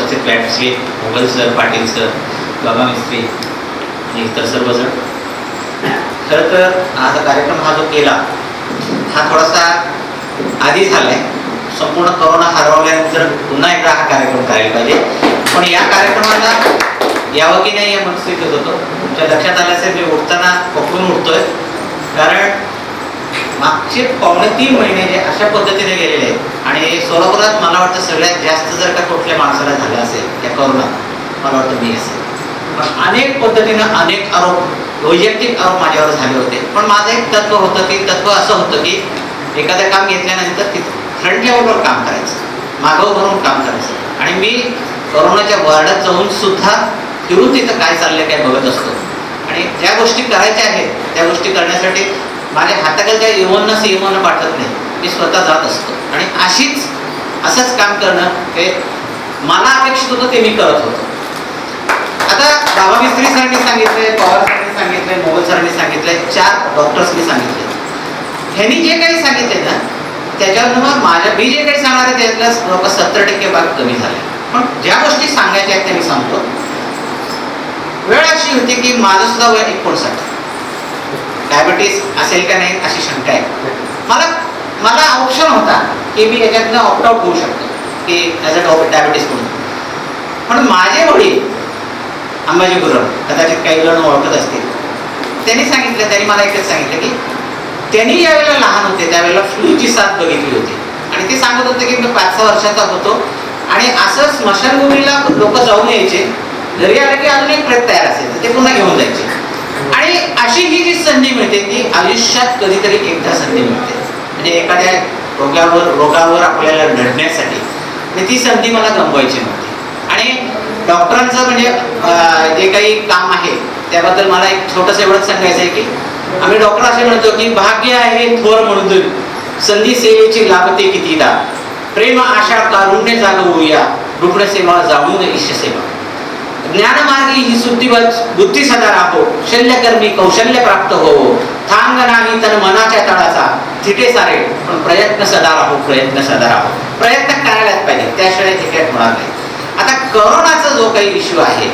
उपस्थित व्याटचे Mughal sir, Patil sir, बाबा मिस्त्री आणि इतर सर्वजण. खरं तर हा कार्यक्रम हा जो केला हा थोडासा आधी झाला आहे. संपूर्ण करोना हरवल्यानंतर पुन्हा एकदा हा कार्यक्रम करायला पाहिजे. पण या कार्यक्रमाला यावं की नाही या मनस्थितीत होतो. तुमच्या लक्षात आलं असेल मी उठताना पकडून उठतोय, कारण मागचे 3.5 महिने जे अशा पद्धतीने गेलेले आहेत. आणि सोलापुरात मला वाटतं सगळ्यात जास्त जर का कुठल्या माणसाला झालं असेल या करोनात मला वाटतं मी असेल. पण अनेक पद्धतीनं अनेक आरोप, वैयक्तिक आरोप माझ्यावर झाले होते. पण माझं एक तत्व होतं, की तत्व असं होतं की एखादं काम घेतल्यानंतर तिथं फ्रंट लेवलवर काम करायचं, मागं भरून काम करायचं. आणि मी करोनाच्या वॉर्डात जाऊन सुद्धा फिरून तिथं काय चाललंय काय बघत असतो. आणि ज्या गोष्टी करायच्या आहेत त्या गोष्टी करण्यासाठी माझ्या हाताखालच्या एवोंना सीएमओना पाठवत नाही, मी स्वतः जात असतो. आणि असंच काम करणं हे मला अपेक्षित होतं, ते मी करत होतो. आता बाबा मिस्त्री सरांनी सांगितलंय, पवार सरांनी सांगितलंय, मोगल सरांनी सांगितलंय, 4 डॉक्टर्सनी सांगितले. ह्यांनी जे काही सांगितले ना त्याच्यावर मी जे काही सांगणार आहे त्यातल्या जवळपास 70% भाग कमी झाले. पण ज्या गोष्टी सांगायच्या आहेत त्या मी सांगतो. वेळ अशी होती की माझं सुद्धा वय 59, डायबिटीस असेल का नाही अशी शंका आहे. मला ऑप्शन होता की मी याच्यातनं ऑप्ट आउट होऊ शकतो की ॲज अ डायबिटीस म्हणून. पण माझे वडील अंबाजी गुरव, कदाचित काही जण ओळखत असतील, त्यांनी मला एकच सांगितलं की त्यांनी ज्यावेळेला लहान होते त्यावेळेला फ्लूची साथ बघितली होती. आणि ते सांगत होते की मी 5-6 वर्षाचा होतो आणि असं स्मशानभूमीला लोक जाऊन यायचे, घरी आले की अजून एक प्रेत तयार असेल ते पुन्हा घेऊन जायचे. आणि अशी ही जी संधी मिळते ती आयुष्यात कधीतरी एकदा संधी मिळते, म्हणजे एखाद्या रोगावर आपल्याला लढण्यासाठी. आणि ती संधी मला गमवायची नव्हती. आणि डॉक्टरांचं म्हणजे जे काही काम आहे त्याबद्दल मला एक छोटंसं एवढंच सांगायचं आहे की आम्ही डॉक्टर असे म्हणतो की भाग्य आहे थोर म्हणून संधी सेवेची लाभते कितीदा, प्रेम आशा कारुण्य जागवूया, रुग्ण सेवा जाणून ईश सेवा, ज्ञानमार्गी ही बुद्धी सदा राहो, शल्यकर्मी कौशल्य प्राप्त होवो, थांग नाही तन मनाच्या तळाचा, थिटे सारे पण प्रयत्न सदा राहो, प्रयत्न सदा राहो. प्रयत्न करायलाच पाहिजे, त्याशिवाय हे काही होणार नाही. आता करोनाचा जो काही इश्यू आहे,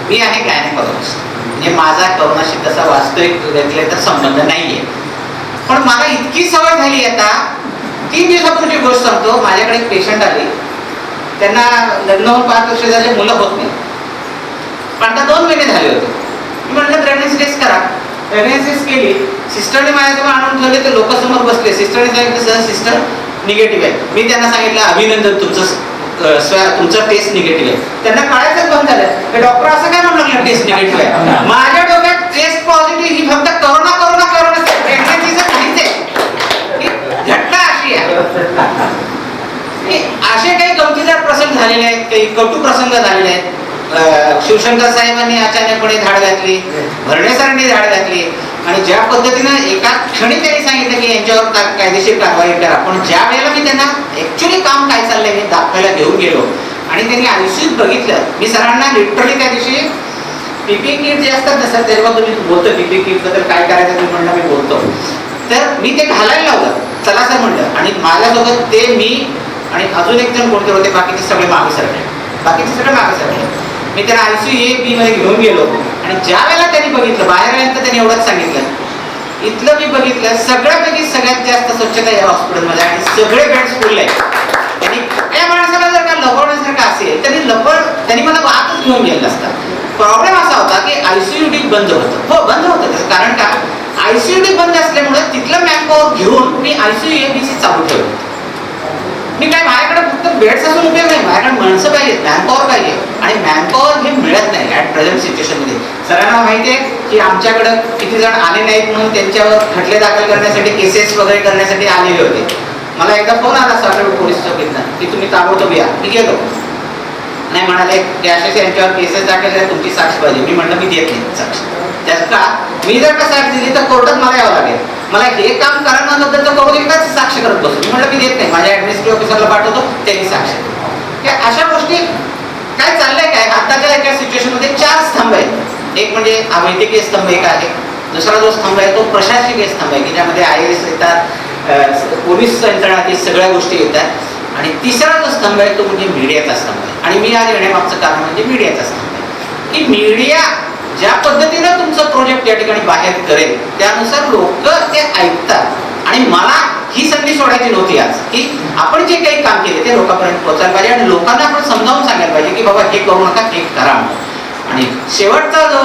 मी आहे गायनेकॉलॉजिस्ट, म्हणजे माझा करोनाशी तसा वास्तविक तर संबंध नाहीये. पण मला इतकी सवय झाली आता, 3 दिवसापूर्वीची गोष्ट सांगतो. माझ्याकडे एक पेशंट आली, त्यांना लग्न होऊन 5 वर्ष झाले, मुलं होत नाही. पण आता 2 महिने झाले होते. मी म्हटलं प्रेग्नन्सी टेस्ट करा. प्रेग्नन्सी टेस्ट केली. सिस्टरने माझ्याजवळ आणून ठेवले, ते लोक समोर बसले. सिस्टरने सांगितलं सर सिस्टर निगेटिव्ह आहे. मी त्यांना सांगितलं अभिनंदन, तुमचं टेस्ट निगेटिव्ह आहे. त्यांना कळायचं बंद झालं की डॉक्टर असं काय म्हणलं टेस्ट निगेटिव्ह आहे. माझ्या डोक्यात टेस्ट पॉझिटिव्ह ही फक्त करोना प्रेग्नन्सीचं काहीच आहे. घटना अशी आहे. असे काही गमतीदार प्रसंग झालेले आहेत, काही कटू प्रसंग झालेले आहेत. शिवशंकर साहेबांनी अचानकपणे धाड घातली, भरणे सरांनी धाड घातली. आणि ज्या पद्धतीनं एका क्षणी त्यांनी सांगितलं की यांच्यावर कायदेशीर कारवाई करा. पण ज्या वेळेला मी त्यांना ऍक्च्युली काम काय चाललंय हे दाखवायला घेऊन गेलो आणि त्यांनी आयुष्यात बघितलं. मी सरांना लिटरली त्या दिवशी पीपी किट जे असतात ना सर, तेव्हा तुम्ही बोलतो पीपी किट बद्दल काय करायचं तुम्ही म्हणलं, मी बोलतो. तर मी ते घालायला लावलं, चला सर म्हणलं. आणि माझ्यासोबत ते मी आणि अजून एक जण कोणते होते, बाकीचे सगळे मागे सरले. मी त्याला ICU A, B मध्ये घेऊन गेलो. आणि ज्या वेळेला त्यांनी बघितलं, बाहेर आल्यानंतर त्यांनी एवढंच सांगितलं, इथलं मी बघितलं सगळ्यापैकी सगळ्यात जास्त स्वच्छता या हॉस्पिटलमध्ये आणि सगळे बेड्स फुल आहेत. त्यांनी या माणसाला जर का लपवण्यासारखं असेल त्यांनी मला आतच घेऊन गेलं असतं. प्रॉब्लेम असा होता की ICU डी बंद होतं. हो बंद होतं, त्याचं कारण का ICU डी बंद असल्यामुळे तिथलं मॅनपॉवर घेऊन मी ICU A, B, C चालू ठेवलं. मी काय माझ्याकडे फक्त बेड्स असून उपयोग नाही, माझ्याकडे माणसं पाहिजेत, मॅनपॉवर पाहिजे. आणि मॅनपॉवर हे मिळत नाही ॲट प्रेझेंट सिच्युएशनमध्ये. सरांना माहिती आहे की आमच्याकडं किती जण आले नाहीत म्हणून त्यांच्यावर खटले दाखल करण्यासाठी, केसेस वगैरे करण्यासाठी आलेले होते. मला एकदा फोन आला साखर पोलीस चौकीतनं की तुम्ही ताबडतोब या. मी गेलो. नाही म्हणाले की असे यांच्यावर केसेस दाखल झाले, तुमची साक्ष पाहिजे. मी म्हटलं मी देत नाही साक्ष. त्यात का मी जर का साक्ष दिली तर कोर्टात मला यावं लागेल. मला हे काम करण्याबद्दल तर करू एकदाच साक्ष करत बसतो. मी म्हटलं मी देत नाही, माझ्या ॲडमिनिस्ट्रेटिव्ह ऑफिसरला पाठवतो, त्यांनी साक्ष. अशा गोष्टी काय चाललंय काय आताच्या एका सिच्युएशनमध्ये 4 स्तंभ आहेत. एक म्हणजे वैद्यकीय स्तंभ एक आहे, दुसरा जो स्तंभ आहे तो प्रशासकीय स्तंभ आहे की ज्यामध्ये IAS येतात, पोलीस यंत्रणा, सगळ्या गोष्टी येतात. आणि तिसरा जो स्तंभ आहे तो म्हणजे मीडियाचा स्तंभ आहे. आणि मी आज येण्यामागचं कारण म्हणजे मीडियाचा स्तंभ आहे की मीडिया ज्या पद्धतीनं तुमचं प्रोजेक्ट या ठिकाणी बाहेर करेल त्यानुसार लोक ते ऐकतात. आणि मला ही संधी सोडायची नव्हती आज की आपण जे काही काम केले ते लोकांपर्यंत पोहोचायला पाहिजे आणि लोकांना आपण समजावून सांगायला पाहिजे की बाबा हे करू नका, हे करा. आणि शेवटचा जो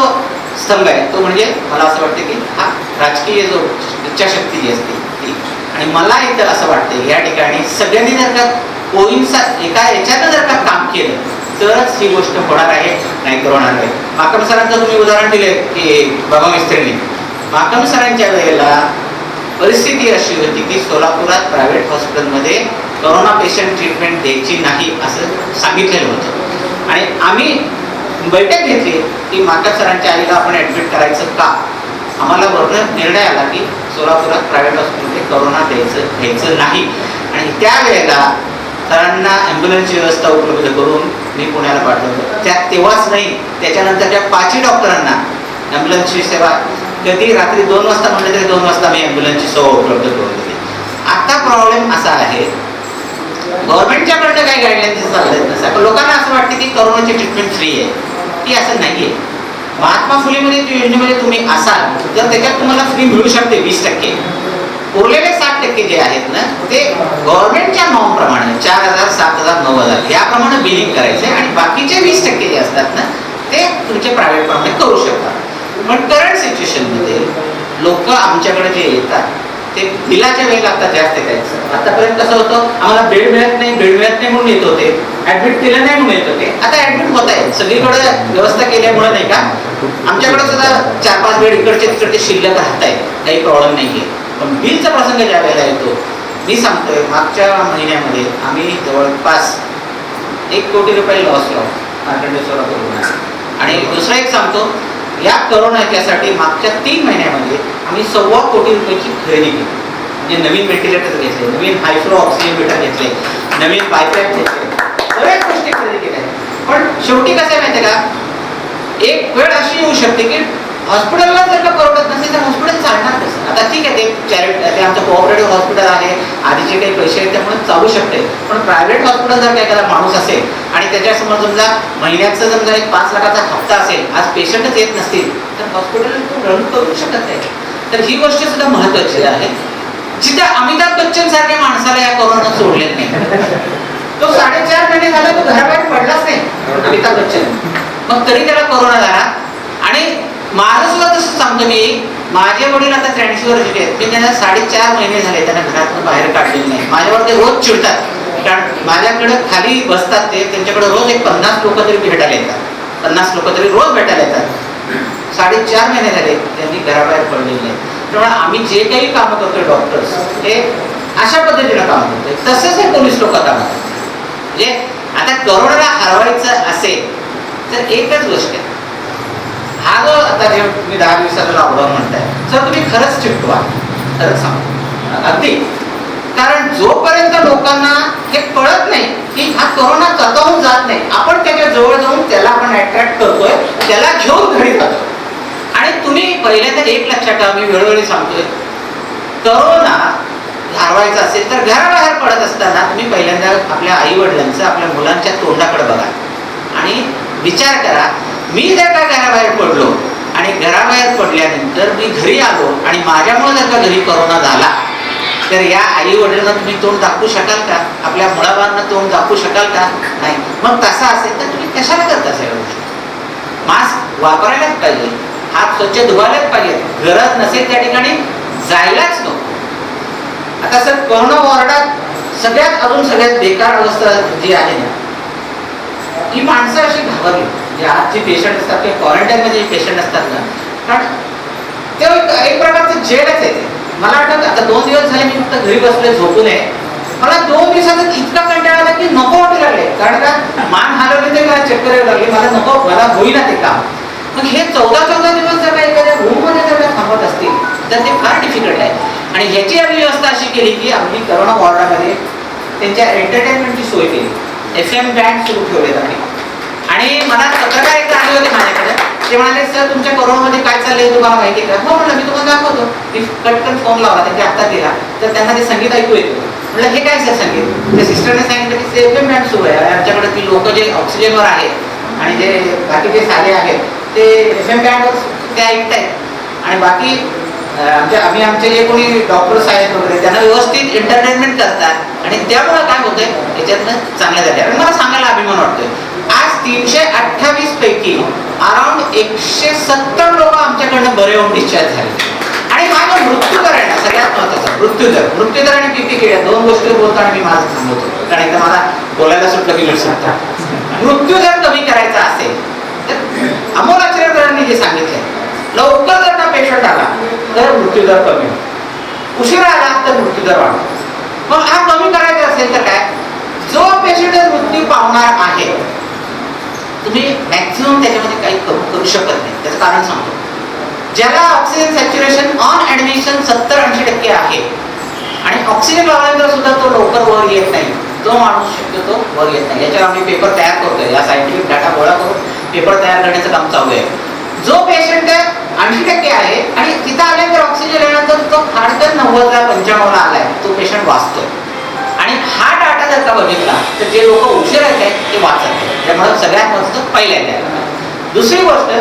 स्तंभ आहे तो म्हणजे मला असं वाटतं की हा राजकीय जो इच्छाशक्ती जी असते ती. आणि मला इथं असं वाटतं या ठिकाणी सगळ्यांनी जर का एका याच्यानं जर का काम केलं तरच ही गोष्ट होणार आहे, नाही तर होणार नाही. माकम सरांचं तुम्ही उदाहरण दिले की बाबा मिस्त्रींनी. माकम सरांच्या वेळेला परिस्थिती अशी होती की सोलापुरात प्रायव्हेट हॉस्पिटलमध्ये कोरोना पेशंट ट्रीटमेंट द्यायची नाही असं सांगितलेलं होतं. आणि आम्ही बैठक घेतली की माकम सरांच्या आईला आपण ॲडमिट करायचं का. आम्हाला बरोबर निर्णय आला की सोलापुरात प्रायव्हेट हॉस्पिटलमध्ये कोरोना घ्यायचं नाही. आणि त्यावेळेला सरांना ॲम्ब्युलन्सची व्यवस्था उपलब्ध करून मी पुण्याला पाठवलं. तेव्हाच नाही, त्याच्यानंतरच्या 5ही डॉक्टरांना ॲम्ब्युलन्सची सेवा कधी रात्री 2 वाजता म्हणलं तरी 2 वाजता मी ॲम्ब्युलन्सची सेवा उपलब्ध करून दिली. आता प्रॉब्लेम असा आहे गव्हर्नमेंटच्याकडनं काही गाईडलाईन्स चालत नसतात. लोकांना असं वाटतं की कोरोनाची ट्रीटमेंट फ्री आहे. ती असं नाही आहे. महात्मा फुलेमध्ये योजनेमध्ये तुम्ही असाल तर त्याच्यात तुम्हाला फ्री मिळू शकते 20%. उरलेले 60% जे आहेत ना ते गव्हर्नमेंटच्या नॉर्म प्रमाणे 4,000, 7,000, 9,000 याप्रमाणे बिलिंग करायचे आणि बाकीचे 20% जे असतात ना ते तुमचे प्रायव्हेट प्रमाणे करू शकतात. पण करंट सिच्युएशनमध्ये लोक आमच्याकडे जे येतात ते बिलाच्या वेळेला आता जास्त येतात. आतापर्यंत कसं होतं आम्हाला बेड मिळत नाही म्हणून येत होते, ऍडमिट केलं नाही म्हणून येत होते. आता ऍडमिट होत आहे सगळीकडे व्यवस्था केल्यामुळे नाही का आमच्याकडे सुद्धा 4-5 बेड इकडचे तिकडचे शिल्लक राहत आहेत, काही प्रॉब्लेम नाहीये. पण बिलचा प्रसंग ज्या वेळेला येतो मी सांगतोय मागच्या महिन्यामध्ये आम्ही जवळपास 1 कोटी रुपये लॉस लावू मार्कंडेय सोलापूर. आणि दुसरा एक सांगतो या करोनाच्यासाठी मागच्या 3 महिन्यामध्ये आम्ही 1.25 कोटी रुपयाची खरेदी केली. म्हणजे नवीन व्हेंटिलेटर घेतले, नवीन हायफ्लो ऑक्सिजन घेतले, नवीन पाईपलाईन घेतले, बऱ्याच गोष्टी खरेदी केल्या. पण शेवटी कसं आहे माहिती आहे का एक वेळ अशी येऊ शकते की हॉस्पिटलला जर का परवडत नसेल तर हॉस्पिटल चालणार कसं. आता ठीक आहे ते आमचं कोऑपरेटिव्ह हॉस्पिटल आहे, आधीचे काही पैसे आहेत त्यामुळे चालू शकते. पण प्रायव्हेट हॉस्पिटल जर का एखादा माणूस असेल आणि त्याच्यासमोर समजा महिन्याचं समजा एक 5 लाखाचा हप्ता असेल, आज पेशंटच येत नसतील तर हॉस्पिटल तो रन करू शकत नाही. तर ही गोष्ट सुद्धा महत्वाची आहे. जिथे अमिताभ बच्चन सारख्या माणसाला या कोरोना सोडलेलं नाही. तो 4.5 महिने झाला तो घराबाहेर पडलाच नाही अमिताभ बच्चन. मग तरी त्याला कोरोना झाला. आणि माझं सुद्धा तसं सांगतो मी माझे वडील आता 83 वर्षाचे आहेत. मी त्यांना 4.5 महिने झाले त्यांना घरातून बाहेर काढलेलं नाही. माझ्यावर ते रोज चिडतात कारण माझ्याकडे खाली बसतात ते त्यांच्याकडे रोज एक 50 लोक तरी भेटायला येतात. 50 लोक तरी रोज भेटायला येतात. 4.5 महिने झाले त्यांनी घराबाहेर पडलेले नाही. त्यामुळे आम्ही जे काही कामं करतोय डॉक्टर्स हे अशा पद्धतीनं काम करतोय. तसंच हे पोलीस लोक काम करतात. म्हणजे आता करोनाला हरवायचं असेल तर एकच गोष्ट आहे हा जो आता जे तुम्ही 10 दिवसाचा लॉकडाऊन म्हणताय जर तुम्ही खरंच चिटकवा खरंच सांगतो अगदी. कारण जोपर्यंत लोकांना हे कळत नाही की हा कोरोना स्वतःहून जात नाही आपण त्याच्या जवळ जाऊन त्याला आपण अट्रॅक्ट करतोय, त्याला घेऊन घरी जातो. आणि तुम्ही पहिल्यांदा एक लक्षात ठेवा मी वेळोवेळी सांगतोय कोरोना हरवायचा असेल तर घराबाहेर पडत असताना तुम्ही पहिल्यांदा आपल्या आई वडिलांचं आपल्या मुलांच्या तोंडाकडे बघा आणि विचार करा मी जर का घराबाहेर पडलो आणि घराबाहेर पडल्यानंतर मी घरी आलो आणि माझ्यामुळे जर का घरी कोरोना झाला तर या आई वडिलांना तुम्ही तोंड दाखवू शकाल का? आपल्या मुलाबाळांना तोंड दाखवू शकाल का? नाही. मग तसं असेल तर तुम्ही कशाला करता सगळ्या गोष्टी. मास्क वापरायलाच पाहिजे, हात स्वच्छ धुवायलाच पाहिजे, गरज नसेल त्या ठिकाणी जायलाच नको. आता सर कोरोना वॉर्डात सगळ्यात बेकार अवस्था जी आहे ना ही माणसं अशी घाबरली जे आज जे पेशंट असतात किंवा क्वारंटाईनमध्ये जे पेशंट असतात ना कारण ते एक प्रकारचं जेलच आहे. मला वाटतं आता 2 दिवस झाले मी फक्त घरी बसले झोपू नये. मला 2 दिवसातच इतका कंटाळा आला की नको वाटू लागले कारण का मान हलवली तरी मला चक्कर येऊ लागली. मला होईना ते काम. मग हे 14 दिवस जर का एखाद्या रूममध्ये जर का थांबत असतील तर ते फार डिफिकल्ट आहे. आणि ह्याची आम्ही व्यवस्था अशी केली की आम्ही कोरोना वॉर्डामध्ये त्यांच्या एंटरटेनमेंटची सोय केली. FM बँड सुरू ठेवलेत आम्ही. आणि मला पत्रकार एकदा आले होते माझ्याकडे ते म्हणाले सर तुमच्या कोरोनामध्ये काय चाललंय तुम्हाला माहिती का? हो म्हणलं मी तुम्हाला दाखवतो. मी कटकन फोन लावला त्यांच्या हातात दिला तर त्यांना ते संगीत ऐकू येतं. म्हटलं हे काय सर सांगितलं, त्या सिस्टरने सांगितलं की ते FM बँड सुरू आहे आमच्याकडे, ती लोक जे ऑक्सिजनवर आहेत आणि जे बाकीचे साधे आहेत ते FM बँडवर ते ऐकतायत आणि बाकी आमचे जे कोणी डॉक्टर्स आहेत वगैरे त्यांना व्यवस्थित एंटरटेनमेंट करतात आणि त्यामुळे काय होतंय त्याच्यातनं चांगल्या जाते. आणि मला सांगायला अभिमान वाटतोय, आज 328 पैकी अराउंड 170 लोक आमच्याकडनं बरे होऊन डिस्चार्ज झाले. आणि हा जो मृत्यूदर आहे ना सगळ्यात महत्वाचा, मृत्यूदर आणि पीपीके या दोन गोष्टी बोलतो आणि मी माझं थांबवतो कारण एकदा मला बोलायला सुटलं की सुटतं. मृत्यूदर कमी करायचा असेल तर अमोल आचरेकरांनी जे सांगितलंय, लवकर जर का पेशंट आला तर मृत्यूदर कमी होतो, उशिरा आला तर मृत्यूदर वाढतो. मग हा कमी करायचा असेल तर काय, जो पेशंट मृत्यू पावणार आहे तुम्ही मॅक्झिमम त्याच्यामध्ये काही करू शकत नाही. त्याचं कारण सांगतो, ज्याला ऑक्सिजन सॅच्युरेशन ऑन ऍडमिशन 70-80% आहे आणि ऑक्सिजन लावल्यानंतर सुद्धा तो लवकर वर येत नाही, तो माणूस शक्यतो वर येत नाही. याच्यावर आम्ही पेपर तयार करतोय, या सायंटिफिक डाटा गोळा करून पेपर तयार करण्याचं काम चालू आहे. जो पेशंट 80% आहे आणि तिथं आल्यानंतर ऑक्सिजन येण्यानंतर तो फाडकन 90-95 आलाय, तो पेशंट वाचतोय. आणि हा डाटा जर का बघितला तर जे लोक उशीर आहेत ते वाचत आहेत. त्यामुळे सगळ्यात महत्त्वाचं पहिल्यांदा. दुसरी गोष्ट,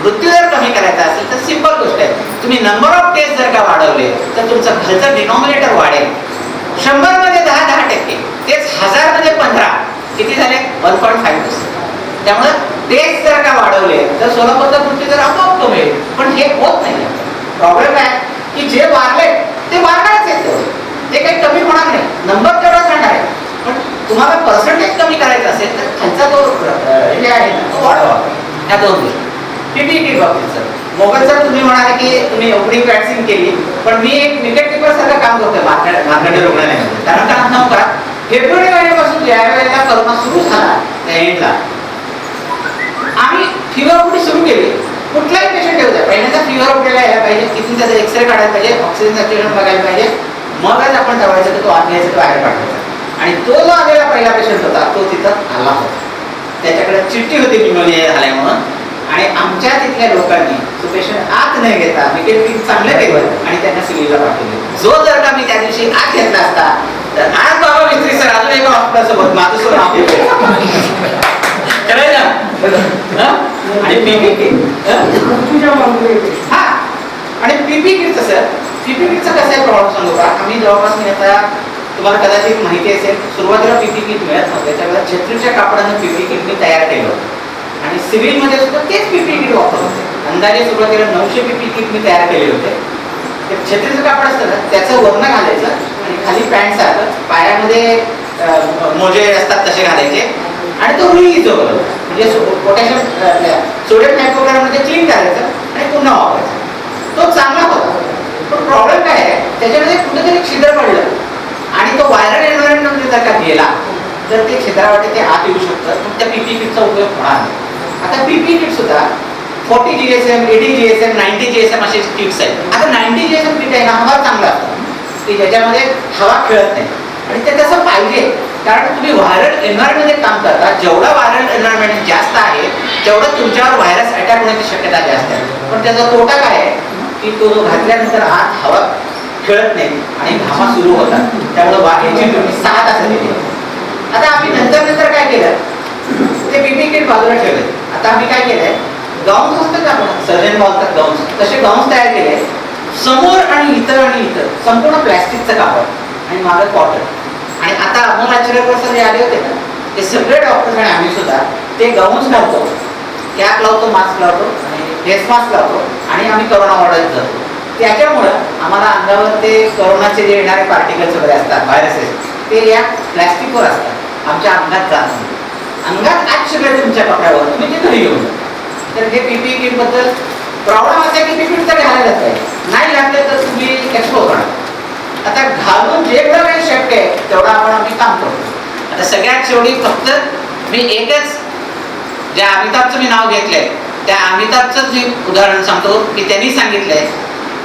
मृत्यूदर कमी करायचा असेल तर सिंपल गोष्ट आहे, तुम्ही नंबर ऑफ टेस्ट जर का वाढवले तर तुमचं खर्च डिनॉमिनेटर वाढेल. 100 मध्ये 10%, तेच 1000 मध्ये 15, किती झाले 1.5%. त्यामुळे टेस्ट जर का वाढवले तर सोलापूरचा मृत्यूदर आपोआप कमी होईल. पण हे होत नाही. प्रॉब्लेम काय की जे वाढले ते वाढणारच आहेत, ते काही कमी होणार नाही, नंबर तेवढाच राहणार आहे. पण तुम्हाला पर्सेंटेज कमी करायचं असेल तर खालचा तो जे आहे ना तो वाढवा. ह्या दोन गोष्टी. पीपीई किट बाबतीत सर मोबाईलचं तुम्ही म्हणाले की तुम्ही ओपनिंग वॅक्सिन केली, पण मी एक विकेट कीपर सारखं काम करतोय मार्कंडे रुग्णालयामध्ये. कारण का सांगू का, फेब्रुवारी महिन्यापासून ज्या वेळेला करोना सुरू झाला त्या एंडला आम्ही फिवर कुठे सुरू केली. कुठलाही पेशंट येऊ द्या, पहिल्यांदा फिवर उठलेला यायला पाहिजे, किती त्याचा एक्सरे काढायला पाहिजे, ऑक्सिजन सॅच्युरेशन बघायला पाहिजे, मगच आपण ठरवायचं की तो आत घ्यायचा तो बाहेर काढायचा. आणि तो जो आलेला पहिला पेशंट होता तो तिथं आला होता, त्याच्याकडे चिठ्ठी होती निमोनिया झाल्यामुळं. आणि आमच्या तिथल्या लोकांनी तो पेशंट आत नाही घेता विकेट कीट चांगलं केलं आणि त्यांना सिव्हिलला पाठवले. जो जर का मी त्या दिवशी आत घेतला असता तर आज बाबा मिस्त्री सर अजून एका हॉस्पिटलसोबत माझं सुद्धा नाव करायचं. आणि पीपी किट हा आणि पीपी किटचं सर, पीपी किटचं कसं आहे प्रॉब्लेम सांगू का, आम्ही जवळपास मी आता तुम्हाला कदाचित माहिती असेल, सुरुवातीला पीपी किट मिळत नव्हतं, त्यावेळेला छत्रीच्या कापडानं पीपी किट मी तयार केलं होतं आणि सिव्हिलमध्ये सुद्धा तेच पीपी किट वापरत होते. अंदाजे सुरुवातीला 900 पीपी किट मी तयार केले होते. ते छत्रीचं कापड असतं ना त्याचं वर्ण घालायचं आणि खाली पॅन्ट सारखं, पायामध्ये मोजे असतात तसे घालायचे आणि तो रिलीज होतो. म्हणजे पोटॅशियम सोडियम हायपोक्लोराईडमध्ये क्लीन करायचं आणि पुन्हा वापरायचं. तो चांगला होता. पण प्रॉब्लेम काय आहे, त्याच्यामध्ये कुठेतरी छिद्र पडलं आणि तो व्हायरल एन्व्हायरमेंटमध्ये जर का गेला तर ते छिद्रावाटे ते आत येऊ शकतं, पण त्या पीपी किटचा उपयोग होणार नाही. आता पीपी किट सुद्धा 40 GSM, 80 GSM, 90 GSM असे किट्स आहेत. आता 90 GSM किट आहे ना, हवा चांगला असतं की ज्याच्यामध्ये हवा खेळत नाही आणि ते तसं पाहिजे. कारण तुम्ही व्हायरल एन्व्हायरमेंटमध्ये काम करता, जेवढा व्हायरल एन्व्हायरमेंट जास्त आहे तेवढं तुमच्यावर व्हायरस अटॅक होण्याची शक्यता जास्त आहे. पण त्याचा तोटा काय आहे की तो घातल्यानंतर आत हवा खेळत नाही आणि घामा सुरू होतात, त्यामुळे बाकीची तुम्ही 6 तास दिली. आता आम्ही नंतर काय केलं, ते पीपी किट बाजूला ठेवले. आता आम्ही काय केलंय, गाऊन्स असतात का आपण सर्जन बोलतात गाऊन्स, तसे गाऊन्स तयार केले. समोर आणि इतर संपूर्ण प्लॅस्टिकचं कापड आणि मागं कॉटन. आणि आता अमोल आचरेकर सर जे आले होते ना, ते सगळे डॉक्टर्स आणि आम्ही सुद्धा ते गाऊन्स लावतो, कॅप लावतो, मास्क लावतो आणि फेस मास्क लावतो आणि आम्ही करोना वॉर्डात जातो. त्याच्यामुळं आम्हाला अंगावर ते करोनाचे जे येणारे पार्टिकल्स वगैरे असतात, व्हायरसेस, ते या प्लॅस्टिकवर असतात, आमच्या अंगात जात नाही. अंगात आज सगळे तुमच्या कपड्यावर तुम्ही ते घरी घेऊन. तर हे पीपी किट बद्दल प्रॉब्लेम असा की पीपी किट तर घालायलाच पाहिजे, नाही घातलं तर तुम्ही एक्सपोज होणार. आता घालून जेवढं काही शक्य आहे तेवढं आम्ही काम करतो. आता सगळ्यात शेवटी फक्त मी एकच, ज्या अमिताभचं मी नाव घेतलंय त्या अमिताभचं मी उदाहरण सांगतो की त्यांनी सांगितलंय,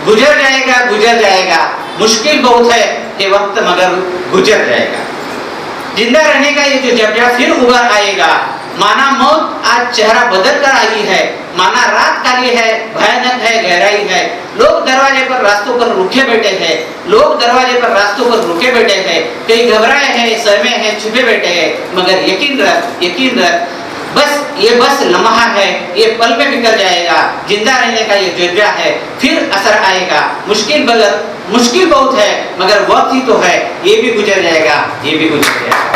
गुजर जाएगा मुश्किल बहुत है ये वक्त मगर गुजर जाएगा, जिंदा रहने का ये जो जब फिर उभर आएगा, माना मौत आज चेहरा बदल कर आई है, माना रात काली है, भयानक है, गहराई है। लोग दरवाजे पर रास्तों पर रुके बैठे हैं, लोग दरवाजे पर रास्तों पर रुके बैठे हैं, कई घबराए हैं, सहमे हैं, छुपे बैठे हैं, मगर यकीन रख, बस लम्हा है, ये पल में निकल जाएगा। जिंदा रहने का ये जज्बा है, फिर असर आएगा। मुश्किल बहुत है, मगर वक्त ही तो है, ये भी गुजर जाएगा, ये भी गुजर जाएगा।